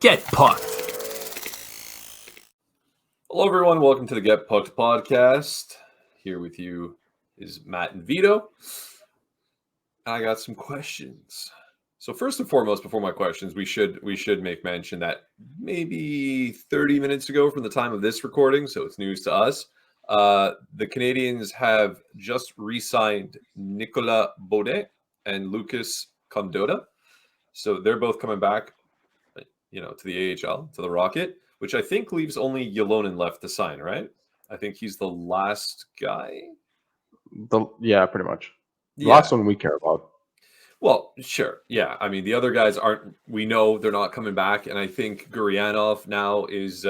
Get Pucked. Hello, everyone. Welcome to the Get Pucked podcast. Here with you is Matt and Vito. I got some questions. So first and foremost, before my questions, we should make mention that maybe 30 minutes ago from the time of this recording, so it's news to us, the Canadiens have just re-signed Nicolas Beaudin and Lucas Condotta. So they're both coming back, to the AHL, to the Rocket, which I think leaves only Ylonen left to sign, right? I think he's the last guy. Yeah, pretty much. The Yeah. last one we care about. Well, sure. Yeah. I mean, the other guys we know they're not coming back. And I think Gurianov now is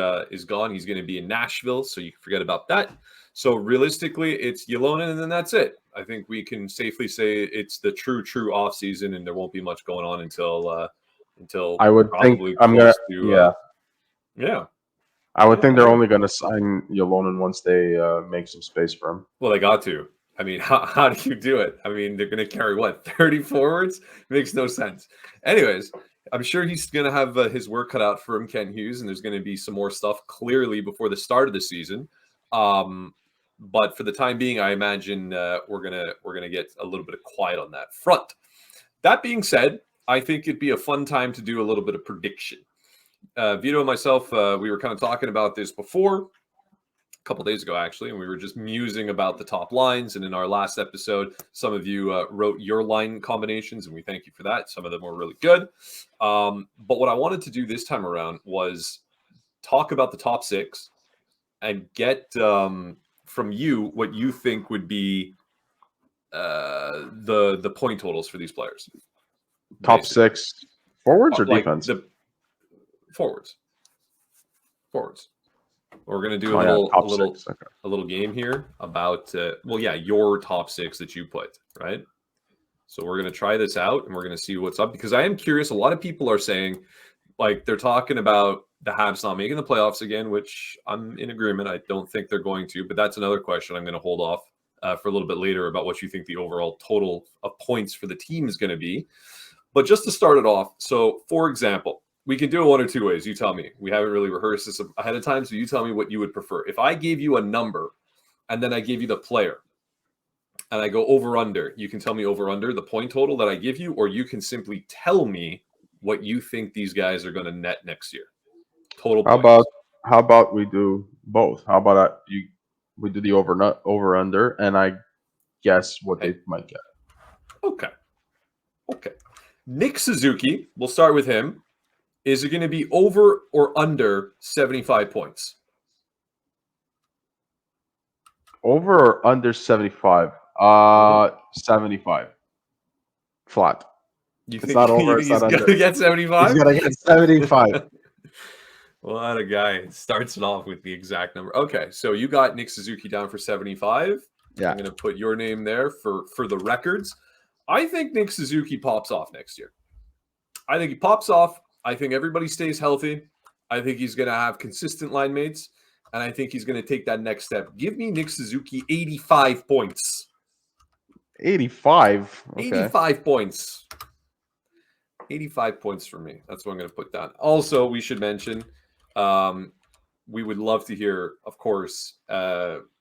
gone. He's going to be in Nashville. So you can forget about that. So realistically, it's Ylonen and then that's it. I think we can safely say it's the true off season and there won't be much going on until I would probably think I'm close gonna to, yeah. I would think they're only going to sign Ylonen once they make some space for him. Well, they got to. I mean, how do you do it? I mean, they're going to carry, 30 forwards? Makes no sense. Anyways, I'm sure he's going to have his work cut out for him, Ken Hughes, and there's going to be some more stuff clearly before the start of the season. But for the time being, I imagine we're gonna get a little bit of quiet on that front. That being said, I think it'd be a fun time to do a little bit of prediction. Vito and myself, we were kind of talking about this before, a couple days ago actually, and we were just musing about the top lines. And in our last episode, some of you wrote your line combinations, and we thank you for that. Some of them were really good. But what I wanted to do this time around was talk about the top six and get from you what you think would be the point totals for these players. Top Basically. six forwards or defense? The forwards. We're going to do a little game here about your top six that you put, right? So we're going to try this out and we're going to see what's up, because I am curious. A lot of people are saying, they're talking about the Habs not making the playoffs again, which I'm in agreement. I don't think they're going to, but that's another question I'm going to hold off for a little bit later about what you think the overall total of points for the team is going to be. But just to start it off, so for example, we can do it one or two ways. You tell me. We haven't really rehearsed this ahead of time, so you tell me what you would prefer. If I gave you a number and then I gave you the player and I go over under, you can tell me over under the point total that I give you, or you can simply tell me what you think these guys are going to net next year. Total points. How about we do both? How about we do the over under and I guess what they might get. Okay. Nick Suzuki, we'll start with him. Is it going to be over or under 75 points? Over or under 75? 75. Flat. It's not over. He's going to get 75? He's going to get 75. Well, that a guy starts it off with the exact number. Okay, so you got Nick Suzuki down for 75. Yeah. I'm going to put your name there for the records. I think Nick Suzuki pops off next year. I think he pops off. I think everybody stays healthy. I think he's going to have consistent line mates, and I think he's going to take that next step. Give me Nick Suzuki 85 points. 85? Okay. 85 points. 85 points for me. That's what I'm going to put down. Also, we should mention, we would love to hear, of course,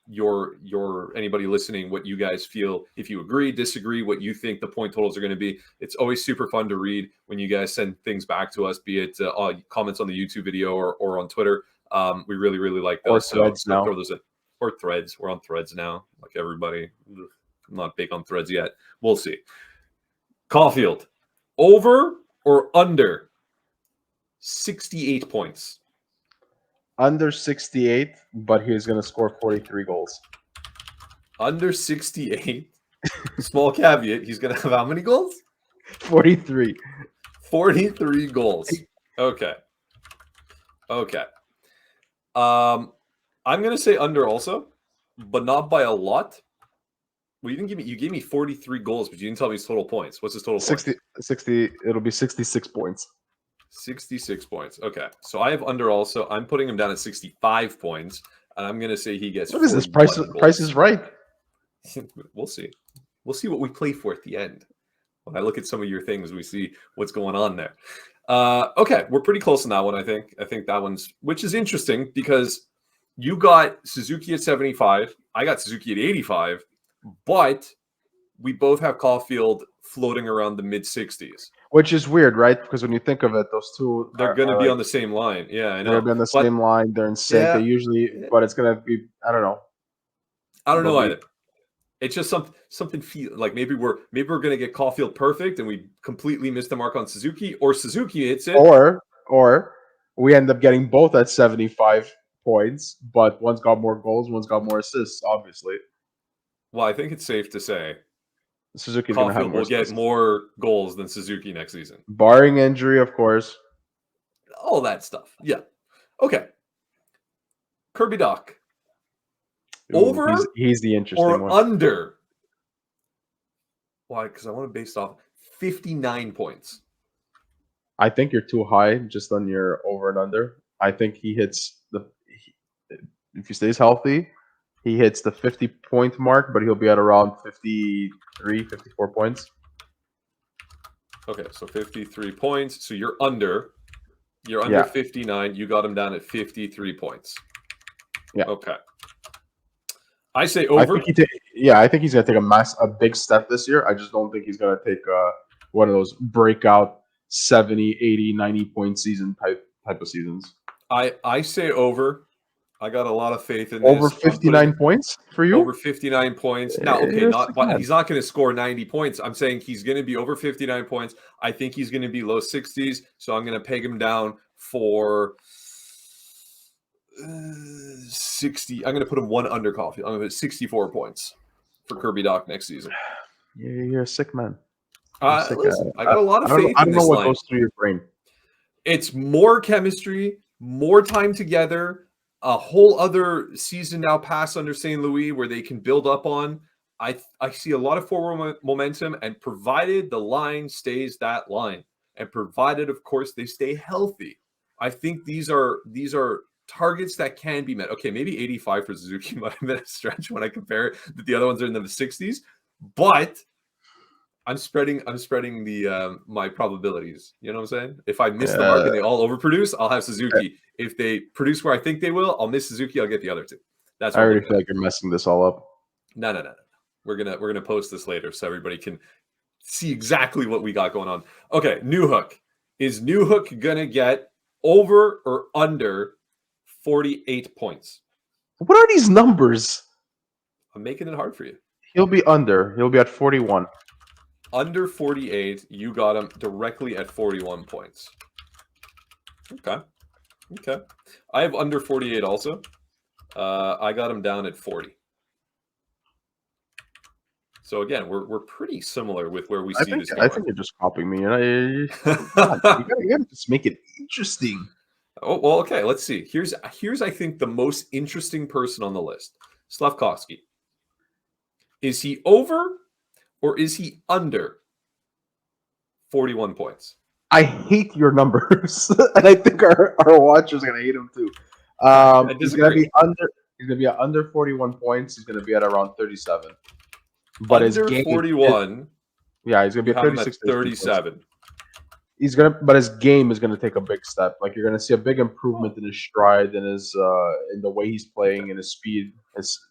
your anybody listening, what you guys feel, if you agree, disagree, what you think the point totals are going to be. It's always super fun to read when you guys send things back to us, be it comments on the YouTube video or on Twitter. We really like those. Or threads now. Throw those in. Or threads. We're on threads now, like everybody. I'm not big on threads yet. We'll see. Caulfield, over or under 68 points? Under 68, but he's going to score 43 goals. Under 68. Small caveat. He's going to have how many goals? 43. 43 goals. Okay. I'm going to say under also, but not by a lot. Well, you gave me 43 goals, but you didn't tell me his total points. What's his total 60, points? 60, it'll be 66 points. 66 points. Okay. So I have under also. I'm putting him down at 65 points, and I'm going to say he gets What is this? Price is right. We'll see. We'll see what we play for at the end. When I look at some of your things, we see what's going on there. Okay, we're pretty close on that one. I think that one's, which is interesting because you got Suzuki at 75, I got Suzuki at 85, but we both have Caulfield floating around the mid 60s. Which is weird, right? Because when you think of it, those two They're going to are be like on the same line. Yeah, I they're know. on the But same line. They're in sync. They yeah, usually, but it's gonna be. I don't know. I don't They'll know be either. It's just something feel like maybe we're going to get Caulfield perfect and we completely miss the mark on Suzuki, or Suzuki hits it. or we end up getting both at 75 points, but one's got more goals, one's got more assists. Obviously, Well, I think it's safe to say Suzuki's gonna have Caulfield more will get assists, more goals than Suzuki next season. barring injury, of course. All that stuff. Yeah. Okay. Kirby Doc. Ooh, Over he's the interesting or one. under? Why? Because I want to base off 59 points. I think you're too high just on your over and under. I think he hits if he stays healthy, he hits the 50-point mark, but he'll be at around 53, 54 points. Okay, so 53 points. So you're under. You're under Yeah. 59. You got him down at 53 points. Yeah. Okay. I say over. I think he's gonna take a big step this year. I just don't think he's gonna take one of those breakout 70, 80, 90 point season type of seasons. I say over. I got a lot of faith in Over this. 59 points for you? Over 59 points. Now, okay, You're a not sick but man. he's not going to score 90 points. I'm saying he's going to be over 59 points. I think he's going to be low 60s, so I'm going to peg him down for 60. I'm going to put him one under Caulfield. I'm going to put 64 points for Kirby Doc next season. You're a sick man. Listen, I got a lot of faith I in don't know this what line. goes through your brain. It's more chemistry, more time together, a whole other season now passed under St. Louis where they can build up on. I see a lot of forward momentum, and provided the line stays that line, and provided, of course, they stay healthy, I think these are targets that can be met. Okay, maybe 85 for Suzuki might have been a stretch when I compare it that the other ones are in the 60s, but I'm spreading the my probabilities. You know what I'm saying? If I miss the mark and they all overproduce, I'll have Suzuki. If they produce where I think they will, I'll miss Suzuki. I'll get the other two. That's I what I'm already looking feel at. like you're messing this all up. No. We're gonna post this later so everybody can see exactly what we got going on. Okay, Newhook. Is Newhook gonna get over or under 48 points? What are these numbers? I'm making it hard for you. He'll be under. He'll be at 41. Under 48, you got him directly at 41 points. Okay. I have under 48 also. I got him down at 40. So again, we're pretty similar with where we see this going. I think you're just copying me. You gotta just make it interesting. Oh, well, okay. Let's see. Here's I think the most interesting person on the list, Slavkovsky. Is he over or is he under 41 points? I hate your numbers, and I think our watchers are gonna hate him too. I He's disagree. gonna be under. He's gonna be at under 41 points. He's gonna be at around 37. But Under his game, 41. yeah, he's gonna be You at have him 36. at 37. But his game is gonna take a big step. Like you're gonna see a big improvement in his stride and his in the way he's playing and his speed,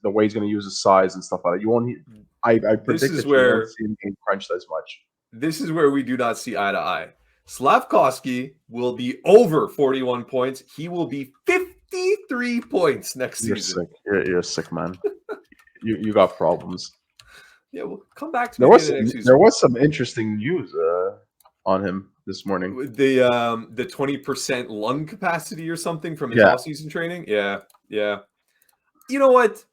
the way he's gonna use his size and stuff like that. You won't. I predict that you won't see him getting crunched as much. This is where we do not see eye to eye. Slavkovsky will be over 41 points. He will be 53 points next season. You're a sick man. you got problems. Yeah, we'll come back to me next season. There was some interesting news on him this morning. The 20% lung capacity or something from his off-season training. Yeah. You know what?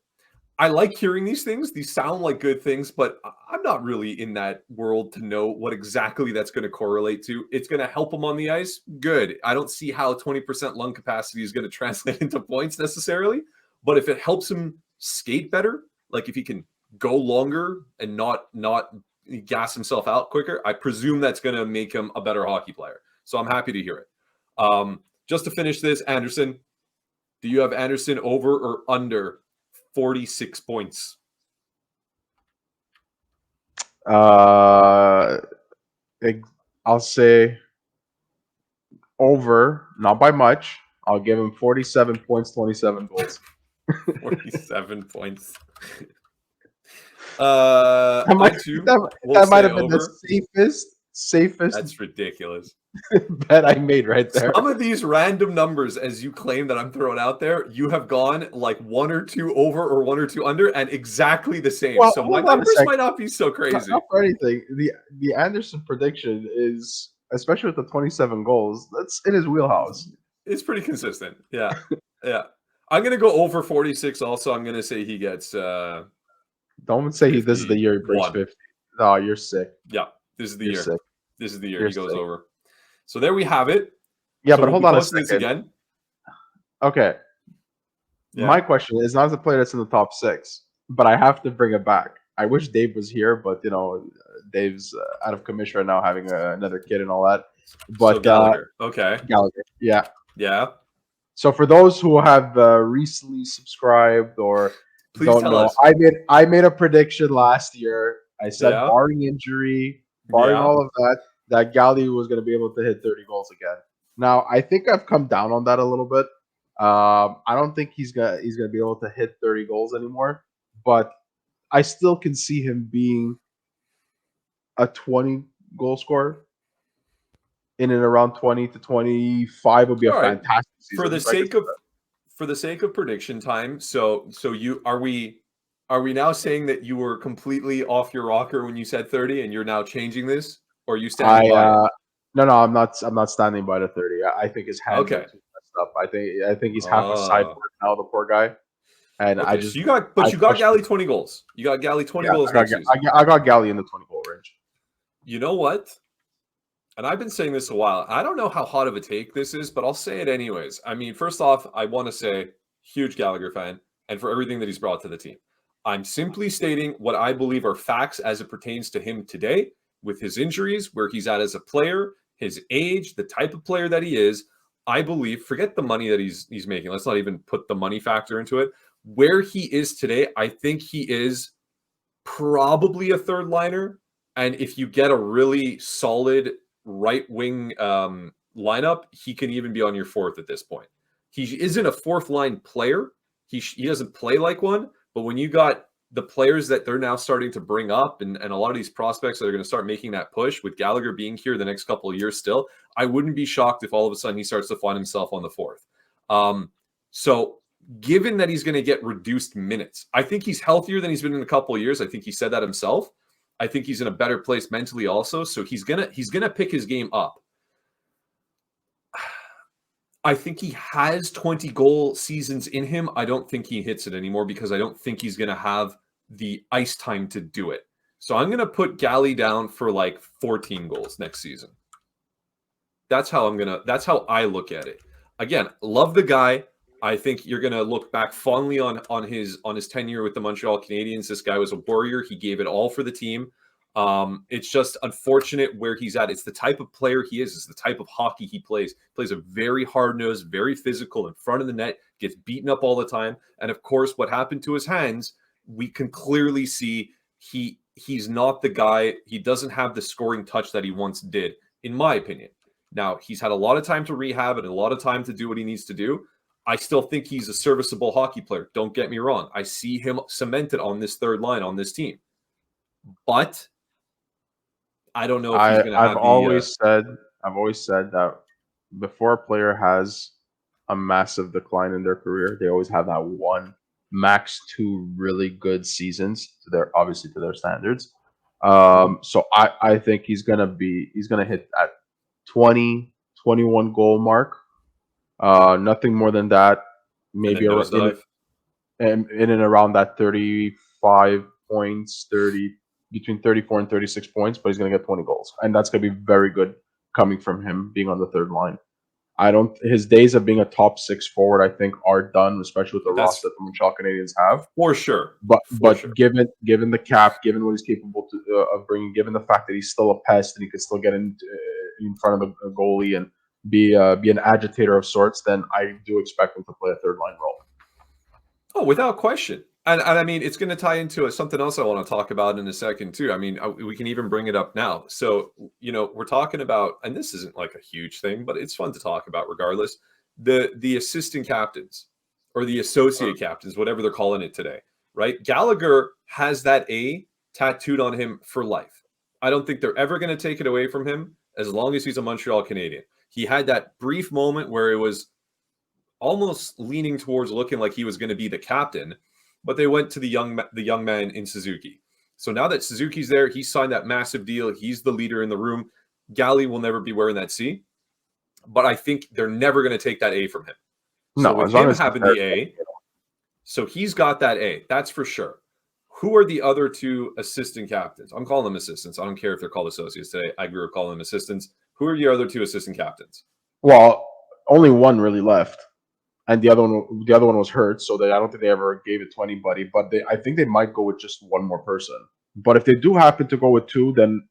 I like hearing these things. These sound like good things, but I'm not really in that world to know what exactly that's going to correlate to. It's going to help him on the ice. Good. I don't see how 20% lung capacity is going to translate into points necessarily, but if it helps him skate better, like if he can go longer and not gas himself out quicker, I presume that's going to make him a better hockey player. So I'm happy to hear it. Just to finish this, Andersson, do you have Andersson over or under 46 points? I'll say over, not by much. I'll give him 47 points, 27 goals. 47 points. That might, I too will that might say have been over. the safest That's ridiculous. bet I made right there. Some of these random numbers, as you claim that I'm throwing out there, you have gone like 1 or 2 over or 1 or 2 under, and exactly the same. Well, So my hold on a numbers sec. might not be so crazy. Not for anything. The Anderson prediction is, especially with the 27 goals, that's in his wheelhouse. It's pretty consistent. Yeah, yeah. I'm gonna go over 46. Also, I'm gonna say he gets. Don't say this is the year he breaks 51. 50. No, you're sick. Yeah, this is the You're year. sick. This is the year You're he goes sick. over. So there we have it. Yeah, So but we'll hold be on a posting this second. again. Okay. Yeah. My question is not the player that's in the top 6, but I have to bring it back. I wish Dave was here, but Dave's out of commission right now, having another kid and all that. But So Gallagher. Okay. Gallagher, yeah. Yeah. So for those who have recently subscribed or Please don't tell know, us. I made a prediction last year. I said, Yeah. barring injury, barring Yeah. all of that Gallagher was going to be able to hit 30 goals again. Now I think I've come down on that a little bit. I don't think he's gonna be able to hit 30 goals anymore, but I still can see him being a 20 goal scorer. In and around 20 to 25 would be a All right. fantastic season. For the sake of prediction time, so you are we now saying that you were completely off your rocker when you said 30 and you're now changing this, or are you standing by it? No, I'm not standing by the 30. I think his hands are too messed up. I think he's half a cyborg now, the poor guy. And okay, I just so you got Galley 20 goals. You got Galley 20 goals next season. I got Galley in the 20 goal range. You know what? And I've been saying this a while. I don't know how hot of a take this is, but I'll say it anyways. I mean, first off, I want to say huge Gallagher fan and for everything that he's brought to the team. I'm simply stating what I believe are facts as it pertains to him today with his injuries, where he's at as a player, his age, the type of player that he is. I believe, forget the money that he's making. Let's not even put the money factor into it. Where he is today, I think he is probably a third liner. And if you get a really solid right wing lineup, he can even be on your fourth at this point. He isn't a fourth line player. He doesn't play like one. But when you got the players that they're now starting to bring up and a lot of these prospects that are going to start making that push with Gallagher being here the next couple of years still, I wouldn't be shocked if all of a sudden he starts to find himself on the fourth. So given that he's going to get reduced minutes, I think he's healthier than he's been in a couple of years. I think he said that himself. I think he's in a better place mentally also. So he's gonna pick his game up. I think he has 20 goal seasons in him. I don't think he hits it anymore because I don't think he's gonna have the ice time to do it. So I'm gonna put Galley down for like 14 goals next season. That's how I look at it. Again, love the guy. I think you're going to look back fondly on his tenure with the Montreal Canadiens. This guy was a warrior. He gave it all for the team. It's just unfortunate where he's at. It's the type of player he is. It's the type of hockey he plays. Plays a very hard-nosed, very physical in front of the net, gets beaten up all the time. And of course, what happened to his hands, we can clearly see he's not the guy. He doesn't have the scoring touch that he once did, in my opinion. Now, he's had a lot of time to rehab and a lot of time to do what he needs to do. I still think he's a serviceable hockey player. Don't get me wrong. I see him cemented on this third line on this team. But I don't know if he's going to have I've always said that before a player has a massive decline in their career, they always have that one, max two really good seasons to their standards. So I think he's gonna hit that 20, 21 goal mark. Nothing more than that. Maybe in and around that 35 points, between 34 and 36 points, but he's going to get 20 goals. And that's going to be very good coming from him being on the third line. His days of being a top 6 forward, I think, are done, especially with the roster that the Montreal Canadiens have. For sure. But given the cap, given what he's capable of bringing, given the fact that he's still a pest and he could still get in front of a goalie and be an agitator of sorts, then I do expect him to play a third line role. Oh, without question. And I mean, it's going to tie into something else I want to talk about in a second too. I mean, we can even bring it up now. So, we're talking about, and this isn't like a huge thing, but it's fun to talk about regardless. The assistant captains or the associate captains, whatever they're calling it today, right? Gallagher has that A tattooed on him for life. I don't think they're ever going to take it away from him as long as he's a Montreal Canadian. He had that brief moment where it was almost leaning towards looking like he was going to be the captain, but they went to the young man in Suzuki. So now that Suzuki's there, he signed that massive deal. He's the leader in the room. Gally will never be wearing that C, but I think they're never going to take that A from him. So No, with as long him as having the A, so he's got that A. That's for sure. Who are the other two assistant captains? I'm calling them assistants. I don't care if they're called associates today. I grew up calling them assistants. Who are your other two assistant captains? well, only one really left, and the other one was hurt, so I don't think they ever gave it to anybody. But I think they might go with just one more person. But if they do happen to go with two, then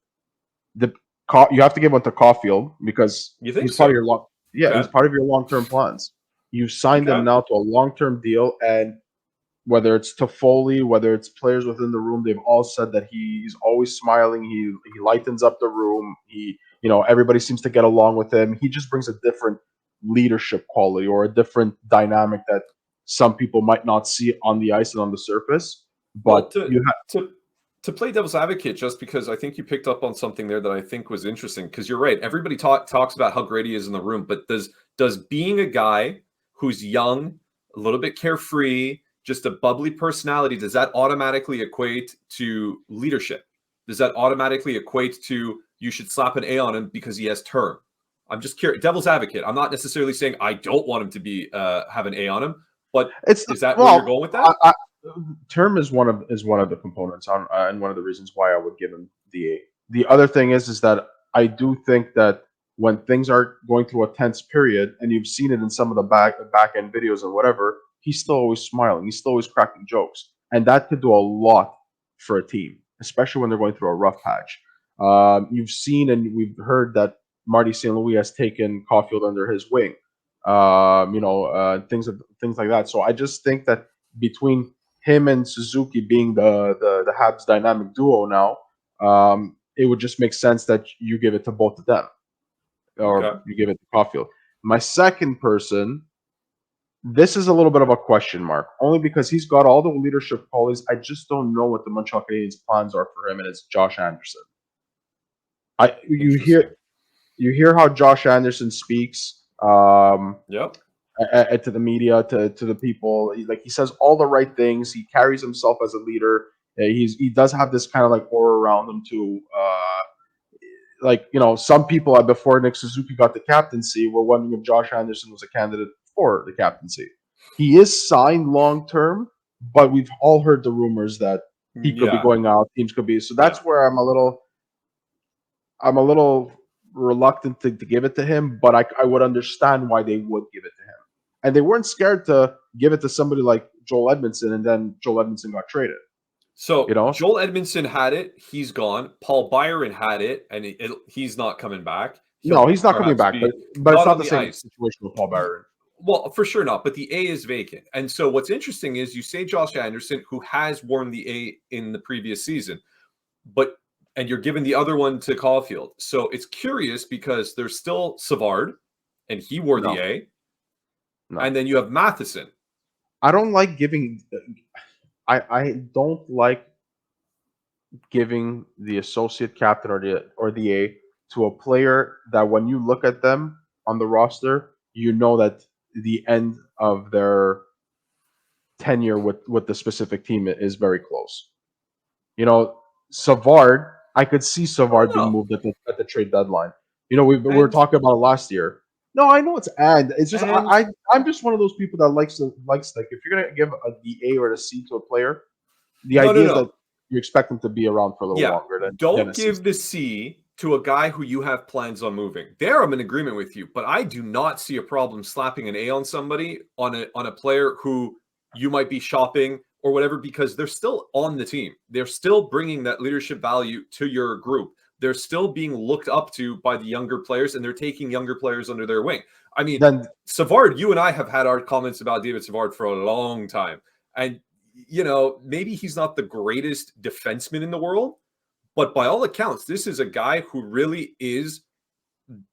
you have to give one to Caulfield because You think he's part so? of your he's Okay. part of your long-term plans. You signed him Okay. now to a long-term deal, and whether it's Toffoli, whether it's players within the room, they've all said that he's always smiling. He lightens up the room. Everybody seems to get along with him. He just brings a different leadership quality or a different dynamic that some people might not see on the ice and on the surface. Well, But you have to play devil's advocate, just because I think you picked up on something there that I think was interesting, because you're right. Everybody talks about how great he is in the room, but does being a guy who's young, a little bit carefree, just a bubbly personality, does that automatically equate to leadership? Does that automatically equate to you should slap an A on him because he has term? I'm just curious. Devil's advocate. I'm not necessarily saying I don't want him to be have an A on him, but it's is that where you're well, going with that? term is one of the components on and one of the reasons why I would give him the A. The other thing is that I do think that when things are going through a tense period, and you've seen it in some of the back end videos and whatever, he's still always smiling. He's still always cracking jokes, and that could do a lot for a team, especially when they're going through a rough patch. You've seen and we've heard that Marty St. Louis has taken Caulfield under his wing. Things like that. So I just think that between him and Suzuki being the Habs dynamic duo now, it would just make sense that you give it to both of them, or Okay. you give it to Caulfield. My second person, this is a little bit of a question mark, only because he's got all the leadership qualities. I just don't know what the Montreal Canadiens' plans are for him, and it's Josh Anderson. I you Interesting. hear you hear how Josh Anderson speaks. Yep. To the media, to the people. He says all the right things. He carries himself as a leader. He does have this kind of like aura around him too. Some people before Nick Suzuki got the captaincy were wondering if Josh Anderson was a candidate for the captaincy. He is signed long term, but we've all heard the rumors that he could be Yeah. going out. Teams could be. So Yeah. that's where I'm a little reluctant to give it to him, but I would understand why they would give it to him. And they weren't scared to give it to somebody like Joel Edmundson, and then Joel Edmundson got traded. You So know, Joel Edmundson had it. He's gone. Paul Byron had it, and he's not coming back. He'll no, he's not coming perhaps back, be but it's not not on the the same ice. situation with Paul Byron. Well, for sure not. But the A is vacant. And so what's interesting is you say Josh Anderson, who has worn the A in the previous season, and you're giving the other one to Caulfield. So it's curious because there's still Savard, and he wore the No, A, no, and then you have Matheson. I don't like giving. I don't like giving the associate captain or the A to a player that when you look at them on the roster, you know that the end of their tenure with the specific team is very close. You know, Savard, I could see Oh Savard being no. moved at the trade deadline. We were And talking about it last year. No, I know it's and it's just and I'm just one of those people that likes like if you're gonna give the A or a C to a player, the no, no, idea is that no. you expect them to be around for a little Yeah. longer than Don't a give season. the C to a guy who you have plans on moving. There, I'm in agreement with you, but I do not see a problem slapping an A on somebody on a player who you might be shopping or whatever because they're still on the team. They're still bringing that leadership value to your group. They're still being looked up to by the younger players, and they're taking younger players under their wing. I mean, Then Savard, you and I have had our comments about David Savard for a long time, and maybe he's not the greatest defenseman in the world, but by all accounts, this is a guy who really is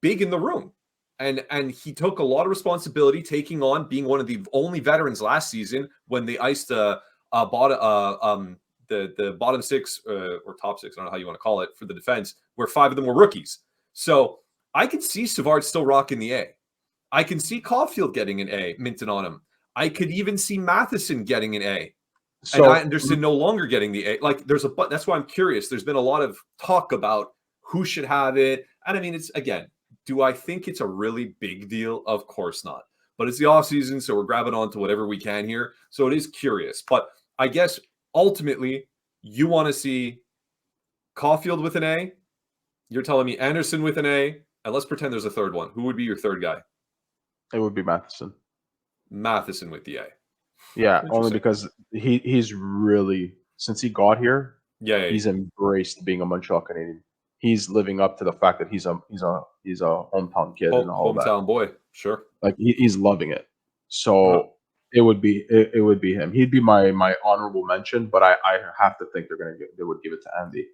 big in the room. And he took a lot of responsibility taking on being one of the only veterans last season when they iced the bottom 6 or top 6, I don't know how you want to call it, for the defense, where 5 of them were rookies. So I could see Savard still rocking the A. I can see Caulfield getting an A minted on him. I could even see Matheson getting an A. So and Anderson no longer getting the A. Like that's why I'm curious. There's been a lot of talk about who should have it. And I mean, it's again, do I think it's a really big deal? Of course not. But it's the off season, so we're grabbing onto whatever we can here. So it is curious. But I guess ultimately you want to see Caulfield with an A. You're telling me Anderson with an A. And let's pretend there's a third one. Who would be your third guy? it would be Matheson. Matheson with the A. Yeah, only because he's really, since he got here, he's embraced being a Montreal Canadian. He's living up to the fact that he's a hometown kid and all that. Hometown boy, sure. Like he's loving it. So it would be him. He'd be my honorable mention, but I have to think they would give it to Andy.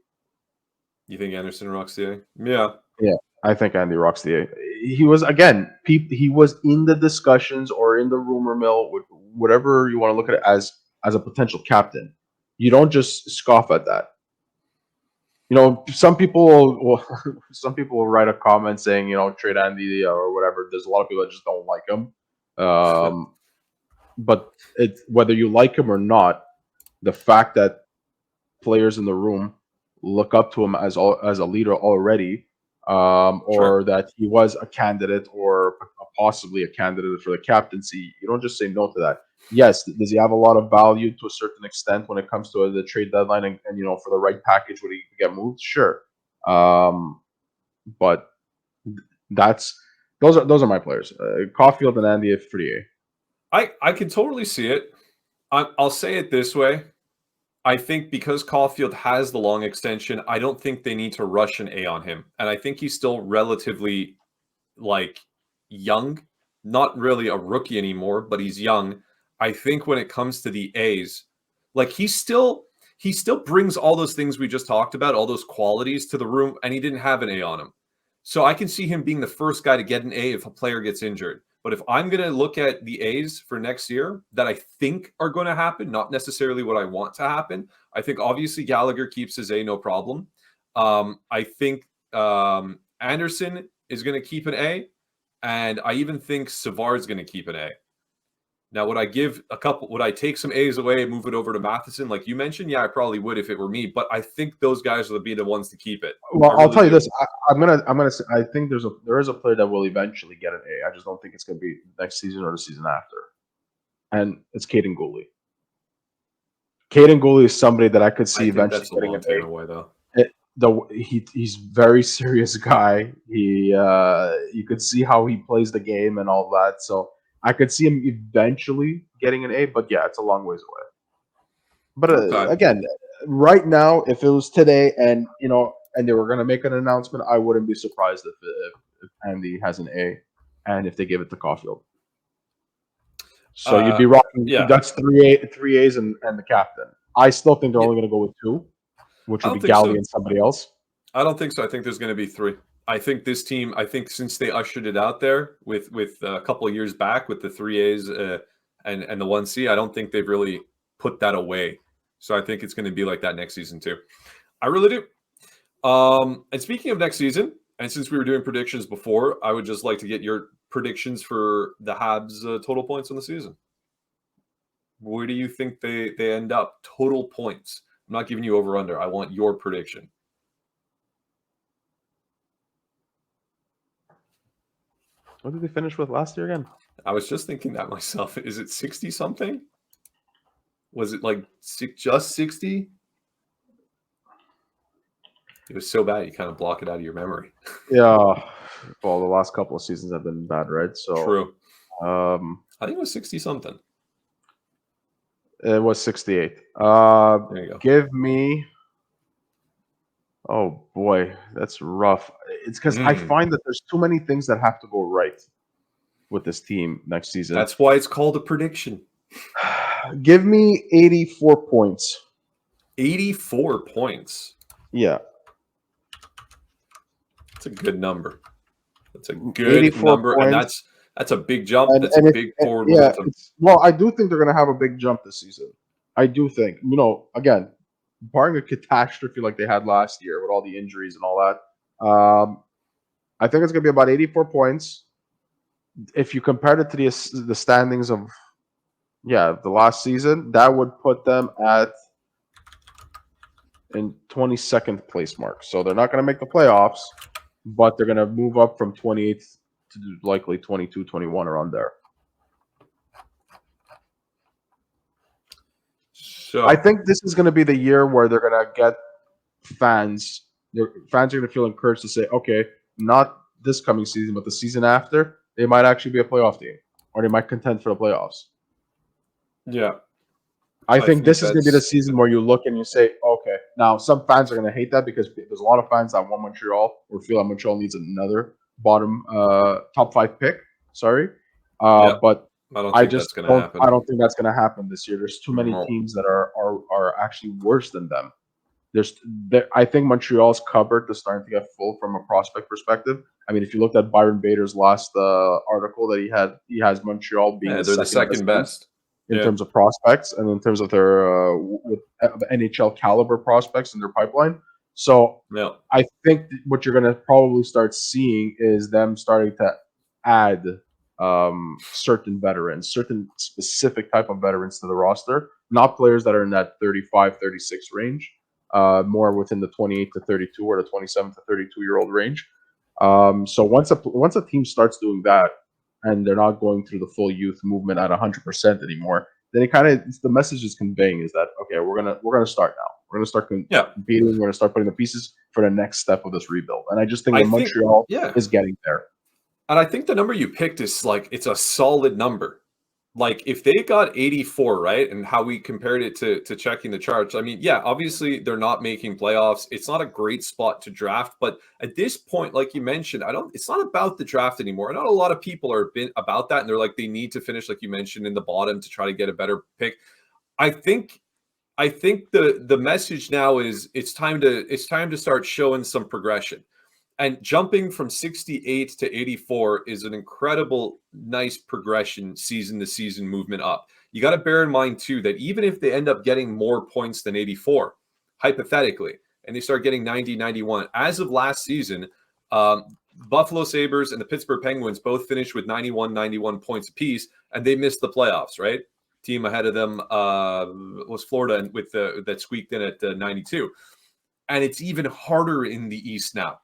You think Anderson rocks the A? Yeah. Yeah, I think Andy rocks the A. He was, again, he was in the discussions or in the rumor mill, whatever you want to look at it as a potential captain. You don't just scoff at that. Some people will write a comment saying, trade Andy or whatever. There's a lot of people that just don't like him. But whether you like him or not, the fact that players in the room look up to him as a leader already, or that he was a candidate or possibly a candidate for the captaincy, you don't just say no to that. Yes, does he have a lot of value to a certain extent when it comes to the trade deadline and for the right package would he get moved? Sure. But those are my players. Caulfield and Andy for the A. I can totally see it. I'll say it this way. I think because Caulfield has the long extension, I don't think they need to rush an A on him. And I think he's still relatively young, not really a rookie anymore, but he's young. I think when it comes to the A's, he still brings all those things we just talked about, all those qualities to the room, and he didn't have an A on him. So I can see him being the first guy to get an A if a player gets injured. But if I'm going to look at the A's for next year that I think are going to happen, not necessarily what I want to happen, I think obviously Gallagher keeps his A, no problem. I think Anderson is going to keep an A, and I even think Savard's going to keep an A. Now, would I take some A's away and move it over to Matheson, like you mentioned? Yeah, I probably would if it were me, but I think those guys will be the ones to keep it. Well, I'll tell you this. I'm gonna say I think there is a player that will eventually get an A. I just don't think it's gonna be next season or the season after. And it's Caden Gooley. Caden Gooley is somebody that I could see eventually getting an A. Away, though. He's very serious guy. You could see how he plays the game and all that. So I could see him eventually getting an A, but yeah, it's a long ways away. But again, right now, if it was today and they were going to make an announcement, I wouldn't be surprised if Andy has an A and if they give it to Caulfield. So you'd be rocking. Yeah. That's three A's and the captain. I still think they're only going to go with 2, which would be Galley and somebody else. I don't think so. I think there's going to be 3. I think this team, since they ushered it out there with a couple of years back with the 3 A's and the 1 C, I don't think they've really put that away. So I think it's going to be like that next season too. I really do. And speaking of next season, and since we were doing predictions before, I would just like to get your predictions for the Habs total points on the season. Where do you think they end up? Total points. I'm not giving you over/under. I want your prediction. What did they finish with last year again? I was just thinking that myself. Is it 60-something? Was it just 60? It was so bad you kind of block it out of your memory. Yeah. Well, the last couple of seasons have been bad, right? So true. I think it was 60-something. It was 68. There you go. Give me... Oh, boy. That's rough. It's because I find that there's too many things that have to go right with this team next season. That's why it's called a prediction. Give me 84 points. 84 points. Yeah. That's a good number. That's a good number, points. and that's a big jump. That's a big forward yeah, momentum. well, I do think they're going to have a big jump this season. I do think, again, barring a catastrophe like they had last year with all the injuries and all that, I think it's going to be about 84 points. If you compared it to the standings of, the last season, that would put them in 22nd place mark. So they're not going to make the playoffs, but they're going to move up from 28th to likely 22, 21 around there. So I think this is going to be the year where they're going to get fans. Fans are going to feel encouraged to say, okay, not this coming season, but the season after, they might actually be a playoff team, or they might contend for the playoffs. Yeah. I think this is going to be the season where you look and you say, okay, now some fans are going to hate that because there's a lot of fans that want Montreal or feel that Montreal needs another bottom top 5 pick. Sorry. But I don't think that's going to happen. I don't think that's going to happen this year. There's too many teams that are actually worse than them. I think Montreal's cupboard is starting to get full from a prospect perspective. I mean, if you looked at Byron Bader's last article that he has Montreal being they're the second best in terms of prospects and in terms of their NHL caliber prospects in their pipeline. So I think what you're going to probably start seeing is them starting to add certain veterans, certain specific type of veterans to the roster, not players that are in that 35, 36 range, more within the 28 to 32 or the 27 to 32-year-old range. So once a team starts doing that, and they're not going through the full youth movement at 100% anymore, then the message is conveying is that, okay, we're gonna start now. We're gonna start competing. We're gonna start putting the pieces for the next step of this rebuild. And I just think Montreal is getting there. And I think the number you picked is it's a solid number. Like if they got 84, right, and how we compared it to checking the charts, I mean, obviously they're not making playoffs. It's not a great spot to draft, but at this point, like you mentioned, it's not about the draft anymore. I know a lot of people are about that, and they're like, they need to finish, like you mentioned, in the bottom to try to get a better pick. I think the message now is it's time to start showing some progression. And jumping from 68 to 84 is an incredible, nice progression, season to season movement up. You got to bear in mind, too, that even if they end up getting more points than 84, hypothetically, and they start getting 90, 91, as of last season, Buffalo Sabres and the Pittsburgh Penguins both finished with 91 points apiece, and they missed the playoffs, right? Team ahead of them was Florida with that squeaked in at 92. And it's even harder in the East now.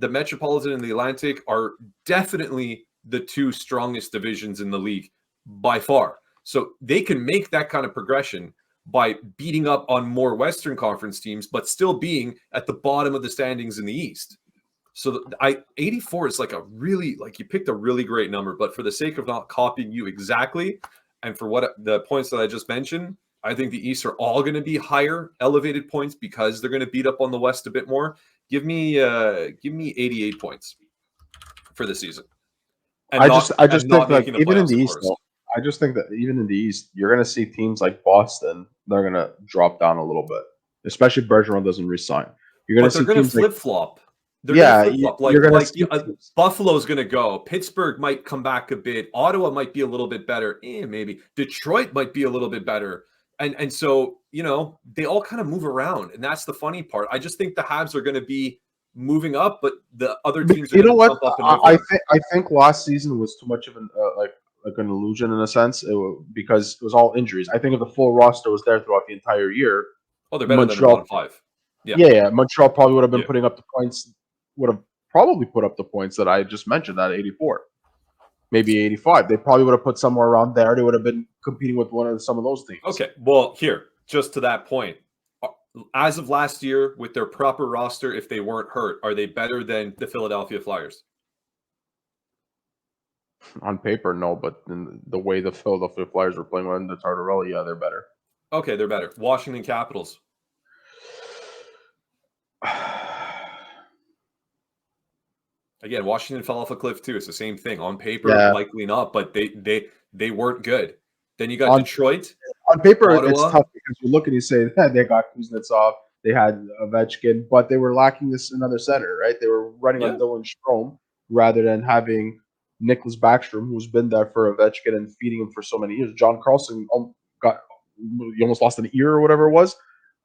The Metropolitan and the Atlantic are definitely the two strongest divisions in the league by far. So they can make that kind of progression by beating up on more Western Conference teams, but still being at the bottom of the standings in the East. So 84 is you picked a really great number, but for the sake of not copying you exactly, and for what the points that I just mentioned, I think the East are all going to be higher elevated points because they're going to beat up on the West a bit more. Give me 88 points for the season. And I just think like even in the East, though, I just think that even in the East, you're going to see teams like Boston. They're going to drop down a little bit, especially Bergeron doesn't resign. You're going to see teams flip flop. They're going to flip flop. Buffalo's going to go. Pittsburgh might come back a bit. Ottawa might be a little bit better. Maybe Detroit might be a little bit better. And so, they all kind of move around. And that's the funny part. I just think the Habs are going to be moving up, but the other teams are going to jump up and over. I think last season was too much of an an illusion in a sense because it was all injuries. I think if the full roster was there throughout the entire year, they're better than the bottom 5. Yeah. Montreal probably would have been putting up the points. Would have probably put up the points that I just mentioned at 84. Maybe 85. They probably would have put somewhere around there. They would have been competing with some of those teams. Okay. Well, just to that point, as of last year, with their proper roster, if they weren't hurt, are they better than the Philadelphia Flyers? On paper, no. But in the way the Philadelphia Flyers were playing under Tartarelli, they're better. Okay, they're better. Washington Capitals. Again, Washington fell off a cliff too. It's the same thing. On paper, likely not, but they weren't good. Then you got Detroit. On paper, it's Ottawa. tough because you look and you say they got Kuznetsov, they had Ovechkin, but they were lacking this another center, right? They were running on Yeah. Dylan Strome rather than having Nicholas Backstrom, who's been there for Ovechkin and feeding him for so many years. John Carlson he almost lost an ear or whatever it was,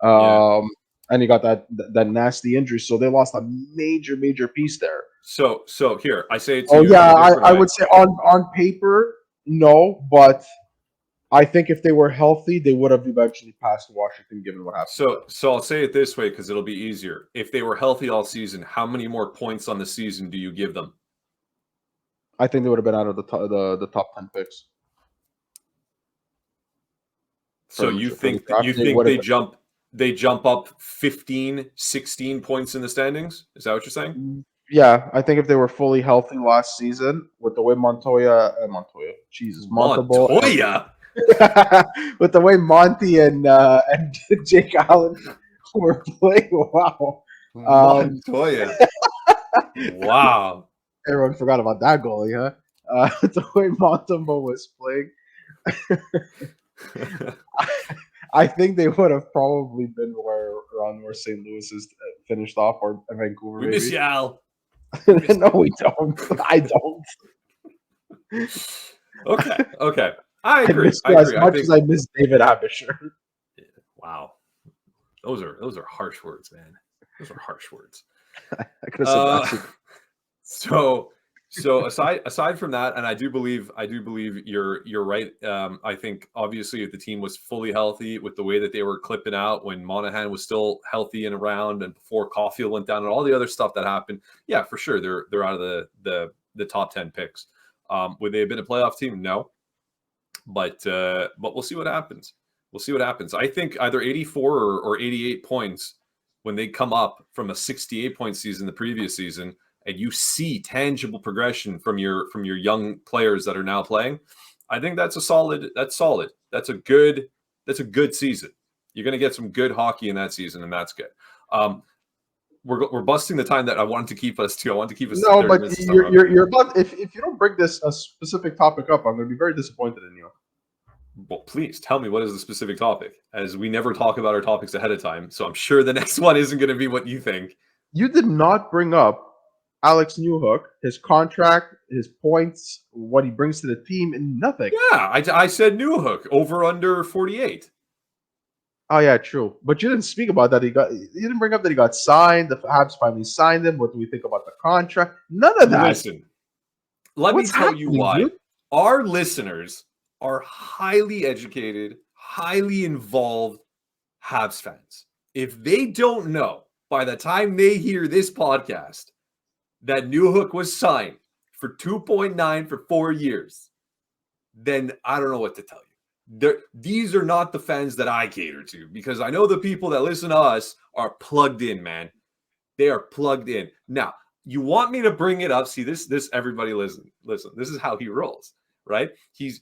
Yeah. and he got that nasty injury, so they lost a major piece there. So here I say it to Oh you. yeah, In a different I way. would say on paper no, but I think if they were healthy, they would have eventually passed Washington, given what happened. So I'll say it this way because it'll be easier. If they were healthy all season, how many more points on the season do you give them? I think they would have been out of the top 10 picks. So you think they jump up 15, 16 points in the standings? Is that what you're saying? Yeah, I think if they were fully healthy last season, with the way Montoya, Montoya. with the way Monty and Jake Allen were playing, wow. Montoya. Wow. Everyone forgot about that goalie, huh? The way Montembeault was playing. I think they would have probably been around where St. Louis is finished off, or Vancouver. We miss you, Al. No, we don't. I don't. Okay. I agree. As much as I miss David Abisher. Wow. Those are harsh words, man. Those are harsh words. I could have said that. So aside from that, and I do believe you're right. I think obviously if the team was fully healthy with the way that they were clipping out when Monahan was still healthy and around, and before Caulfield went down and all the other stuff that happened, yeah, for sure they're out of the top 10 picks. Would they have been a playoff team? No, but we'll see what happens. We'll see what happens. I think either 84 or 88 points when they come up from a 68 point season the previous season, and you see tangible progression from your young players that are now playing, I think that's solid. That's a good season. You're going to get some good hockey in that season, and that's good. We're busting the time that I wanted to keep us to. I want to keep us. No, but you're about. If you don't bring a specific topic up, I'm going to be very disappointed in you. Well, please tell me what is the specific topic, as we never talk about our topics ahead of time. So I'm sure the next one isn't going to be what you think. You did not bring up Alex Newhook, his contract, his points, what he brings to the team, and nothing. Yeah, I said Newhook over under 48. Oh yeah, true. But you didn't speak about that. You didn't bring up that he got signed. The Habs finally signed him. What do we think about the contract? None of that. Listen, let me tell you why. Dude? Our listeners are highly educated, highly involved Habs fans. If they don't know by the time they hear this podcast that Newhook was signed for 2.9 for 4 years, then I don't know what to tell you. These are not the fans that I cater to, because I know the people that listen to us are plugged in, man. They are plugged in. Now, you want me to bring it up. See, this everybody listen. This is how he rolls, right? He's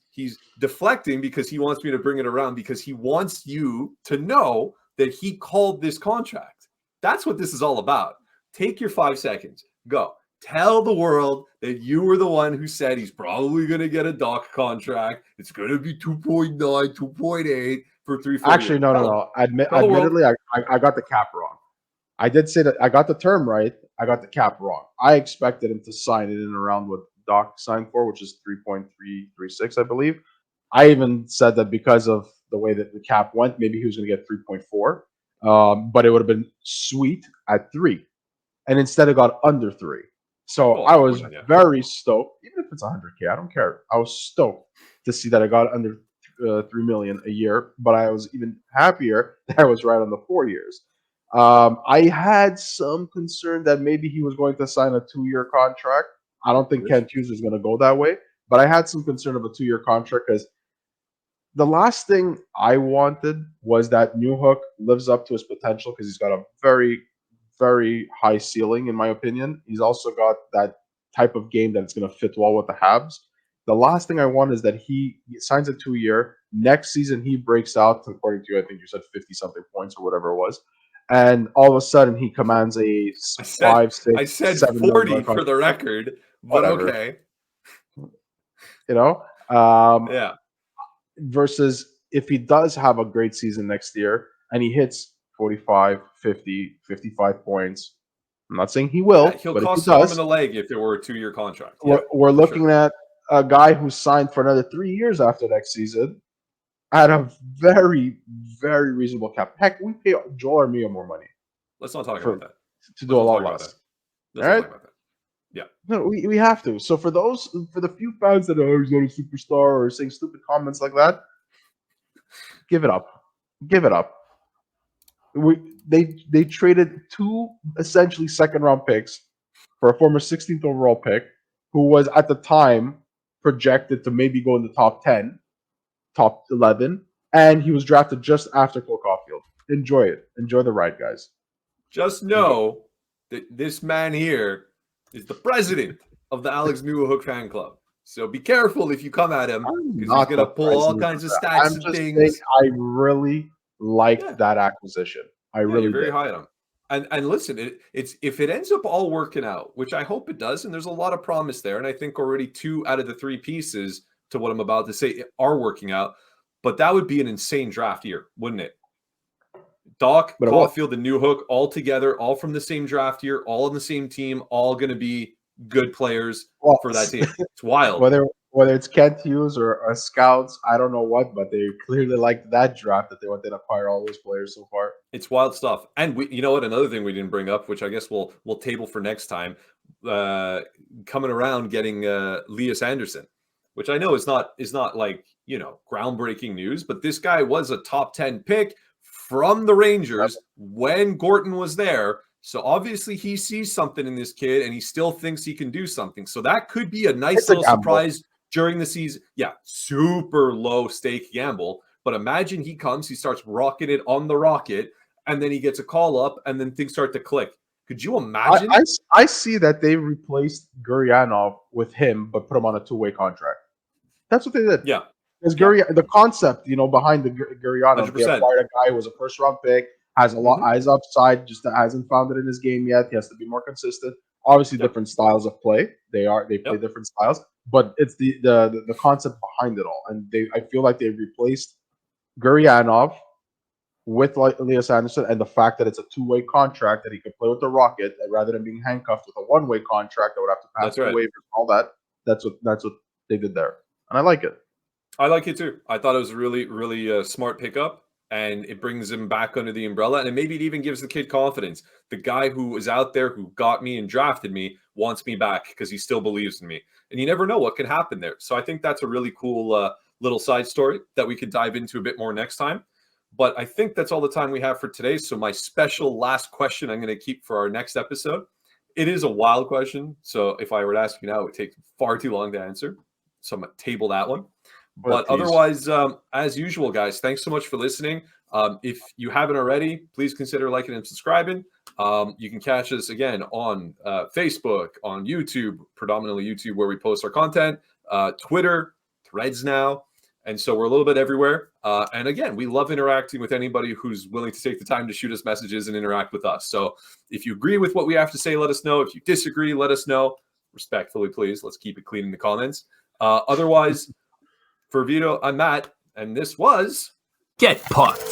deflecting because he wants me to bring it around, because he wants you to know that he called this contract. That's what this is all about. Take your 5 seconds. Go. Tell the world that you were the one who said he's probably going to get a doc contract. It's going to be 2.9, 2.8 for 3-4 Actually, years. no. Admittedly, I got the cap wrong. I did say that I got the term right. I got the cap wrong. I expected him to sign it in around what Doc signed for, which is 3.336, I believe. I even said that because of the way that the cap went, maybe he was going to get 3.4. But it would have been sweet at 3. And instead it got under 3. So I was very stoked, even if it's 100K, I don't care. I was stoked to see that I got under 3 million a year, but I was even happier that I was right on the 4 years. I had some concern that maybe he was going to sign a 2-year contract. I don't think Kent Hughes is going to go that way, but I had some concern of a 2-year contract, because the last thing I wanted was that Newhook lives up to his potential, because he's got a very, very high ceiling, in my opinion. He's also got that type of game that's going to fit well with the Habs. The last thing I want is that he signs a 2-year. Next season, he breaks out, according to you, I think you said 50-something points or whatever it was. And all of a sudden, he commands a 5, 6, I said 7 40 for the record, but whatever. Okay. You know? Yeah. Versus if he does have a great season next year and he hits 45, 50, 55 points, I'm not saying he will, Yeah, he'll but if he cost an arm does, and a leg if it were a 2-year contract. Yeah, we're for looking sure. at a guy who's signed for another 3 years after next season at a very, very reasonable cap. Heck, we pay Joel Armia more money Let's not talk for about that. to do a lot less. Let's All not right? talk about that. Yeah. No, we have to. So for the few fans that are, he's not a superstar or saying stupid comments like that, give it up. Give it up. They traded 2 essentially second round picks for a former 16th overall pick who was at the time projected to maybe go in the top 10, top 11, and he was drafted just after Cole Caulfield. Enjoy it. Enjoy the ride, guys. Just know that this man here is the president of the Alex Newhook fan club. So be careful if you come at him because he's going to pull all kinds of stats I'm and just things. saying I really liked that acquisition. I really you're very did. high on him. And listen, it's if it ends up all working out, which I hope it does, and there's a lot of promise there, and I think already 2 out of the 3 pieces to what I'm about to say are working out, but that would be an insane draft year, wouldn't it? Doc, But Caulfield, and Newhook all together, all from the same draft year, all on the same team, all going to be good players for that team. It's wild. Whether it's Kent Hughes or scouts, I don't know what, but they clearly liked that draft that they went and acquire all those players so far. It's wild stuff. And you know what? Another thing we didn't bring up, which I guess we'll table for next time, coming around getting Lias Andersson, which I know is not like, groundbreaking news, but this guy was a top 10 pick from the Rangers when Gorton was there. So obviously he sees something in this kid and he still thinks he can do something. So that could be a nice little surprise during the season. Yeah, super low stake gamble. But imagine he comes, he starts rocking it on the rocket, and then he gets a call up and then things start to click. Could you imagine? I see that they replaced Guryanov with him, but put him on a 2-way contract. That's what they did. Yeah. Because the concept, behind the Guryanov, they acquired a guy who was a first-round pick, has a lot eyes upside, just hasn't found it in his game yet. He has to be more consistent. Obviously, different styles of play. They play different styles, but it's the concept behind it all. And I feel like they replaced Guryanov with Lias Andersson, and the fact that it's a 2-way contract that he could play with the Rocket rather than being handcuffed with a 1-way contract that would have to pass through waivers and all that. That's what they did there, and I like it. I like it too. I thought it was a really, really smart pickup, and it brings him back under the umbrella, and maybe it even gives the kid confidence. The guy who was out there who got me and drafted me wants me back because he still believes in me, and you never know what can happen there. So I think that's a really cool little side story that we could dive into a bit more next time. But I think that's all the time we have for today. So my special last question I'm going to keep for our next episode. It is a wild question. So if I were to ask you now, it would take far too long to answer. So I'm going to table that one. But otherwise, as usual, guys, thanks so much for listening. If you haven't already, please consider liking and subscribing. You can catch us again on Facebook, on YouTube, predominantly YouTube, where we post our content, Twitter, Threads now. And so we're a little bit everywhere. And again, we love interacting with anybody who's willing to take the time to shoot us messages and interact with us. So if you agree with what we have to say, let us know. If you disagree, let us know. Respectfully, please. Let's keep it clean in the comments. Otherwise, for Vito, I'm Matt, and this was Get Pucked.